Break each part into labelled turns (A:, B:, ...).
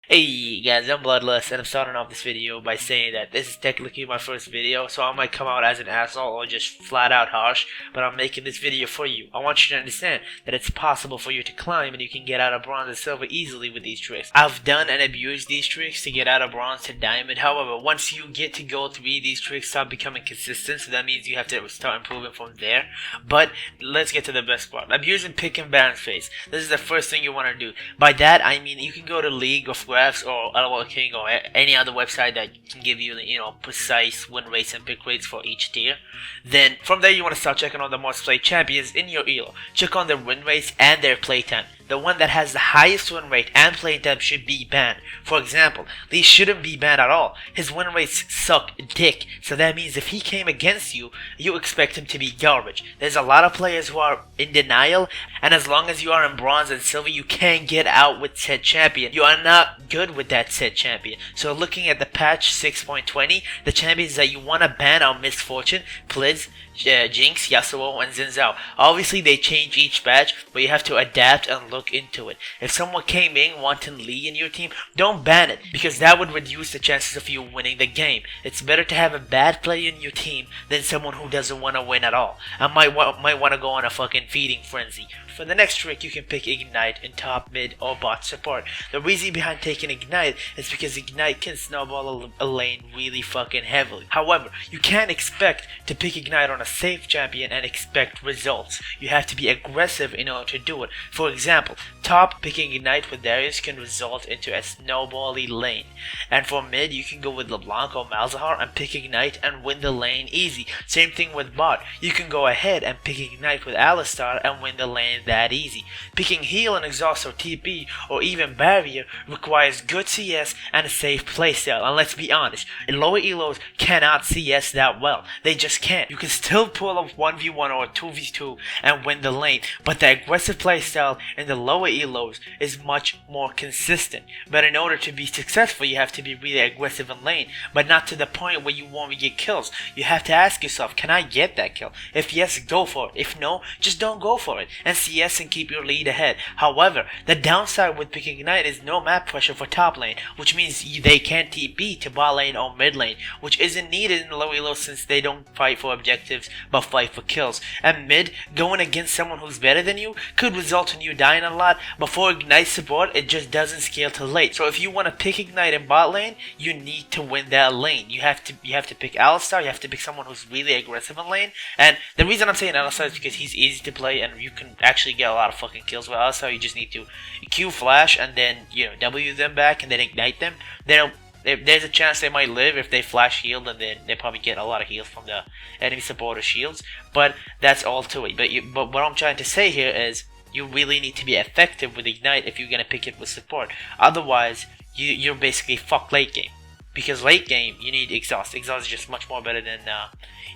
A: Hey guys, I'm Bloodlust, and I'm starting off this video by saying that this is technically my first video, so I might come out as an asshole or just flat out harsh, but I'm making this video for you. I want you to understand that it's possible for you to climb and you can get out of bronze and silver easily with these tricks. I've done and abused these tricks to get out of bronze to diamond. However, once you get to gold 3, these tricks start becoming consistent, so that means you have to start improving from there. But let's get to the best part. Abusing pick and ban phase. This is the first thing you want to do. By that I mean you can go to League of or LOL King or any other website that can give you precise win rates and pick rates for each tier. Then from there you want to start checking on the most played champions in your elo. Check on their win rates and their playtime. The one that has the highest win rate and playtime should be banned. For example, Lee shouldn't be banned at all. His win rates suck dick, so that means if he came against you, you expect him to be garbage. There's a lot of players who are in denial, and as long as you are in bronze and silver, you can't get out with said champion. You are not good with that said champion. So looking at the patch 6.20, the champions that you want to ban are Misfortune, Blizz, Jinx, Yasuo, and Xin Zhao. Obviously they change each patch, but you have to adapt and look into it. If someone came in wanting Lee in your team, don't ban it, because that would reduce the chances of you winning the game. It's better to have a bad player in your team than someone who doesn't want to win at all. I might want to go on a fucking feeding frenzy. For the next trick, you can pick Ignite in top, mid, or bot support. The reason behind taking Ignite is because Ignite can snowball a lane really fucking heavily. However, you can't expect to pick Ignite on a safe champion and expect results. You have to be aggressive in order to do it. For example, top picking Ignite with Darius can result into a snowbally lane. And for mid, you can go with LeBlanc or Malzahar and pick Ignite and win the lane easy. Same thing with bot. You can go ahead and pick Ignite with Alistar and win the lane that easy. Picking heal and exhaust or TP or even barrier requires good CS and a safe playstyle, and let's be honest, lower elos cannot CS that well. They just can't. You can still pull up 1v1 or 2v2 and win the lane, but the aggressive playstyle in the lower elos is much more consistent. But in order to be successful, you have to be really aggressive in lane, but not to the point where you won't get kills. You have to ask yourself, can I get that kill? If yes, go for it. If no, just don't go for it and CS and keep your lead ahead. However, the downside with picking Ignite is no map pressure for top lane, which means they can't TP to bot lane or mid lane, which isn't needed in the low elo since they don't fight for objectives but fight for kills. And mid, going against someone who's better than you could result in you dying a lot, but for Ignite support it just doesn't scale to late. So if you want to pick Ignite in bot lane, you need to win that lane. You have to pick Alistar, you have to pick someone who's really aggressive in lane, and the reason I'm saying Alistar is because he's easy to play and you can actually get a lot of fucking kills with Alistar. You just need to Q flash and then W them back and then ignite them. There's a chance they might live if they flash healed, and then they probably get a lot of heals from the enemy supporter shields. But that's all to it. But what I'm trying to say here is you really need to be effective with Ignite if you're gonna pick it with support. Otherwise, you're basically fucked late game. Because late game, you need exhaust. Exhaust is just much more better than,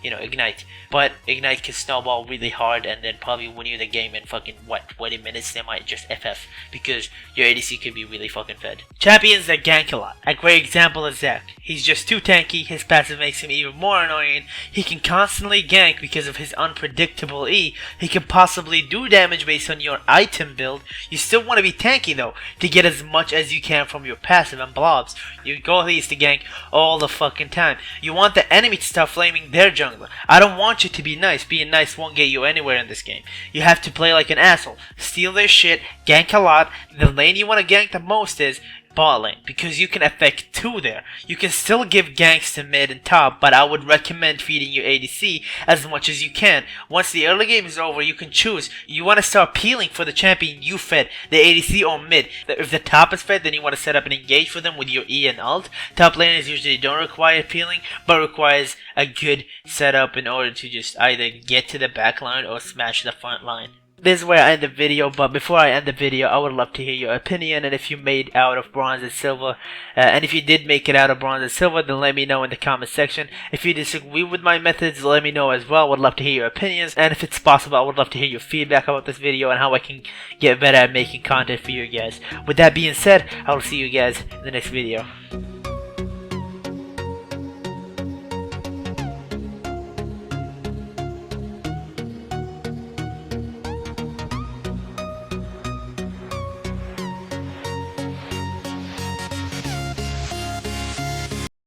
A: Ignite. But Ignite can snowball really hard and then probably win you the game in fucking, 20 minutes? They might just FF because your ADC could be really fucking fed. Champions that gank a lot. A great example is Zac. He's just too tanky, his passive makes him even more annoying. He can constantly gank because of his unpredictable E. He can possibly do damage based on your item build. You still want to be tanky though, to get as much as you can from your passive and blobs. Your goal is to gank all the fucking time. You want the enemy to start flaming their jungler. I don't want you to be nice. Being nice won't get you anywhere in this game. You have to play like an asshole. Steal their shit, gank a lot. The lane you want to gank the most is bot lane, because you can affect 2 there. You can still give ganks to mid and top, but I would recommend feeding your ADC as much as you can. Once the early game is over, you can choose. You want to start peeling for the champion you fed, the ADC or mid. If the top is fed, then you want to set up an engage for them with your E and ult. Top laners usually don't require peeling, but requires a good setup in order to just either get to the back line or smash the front line. This is where I end the video, but before I end the video, I would love to hear your opinion, and if you made out of bronze and silver, and if you did make it out of bronze and silver, then let me know in the comment section. If you disagree with my methods, let me know as well. I would love to hear your opinions, and if it's possible, I would love to hear your feedback about this video and how I can get better at making content for you guys. With that being said, I will see you guys in the next video.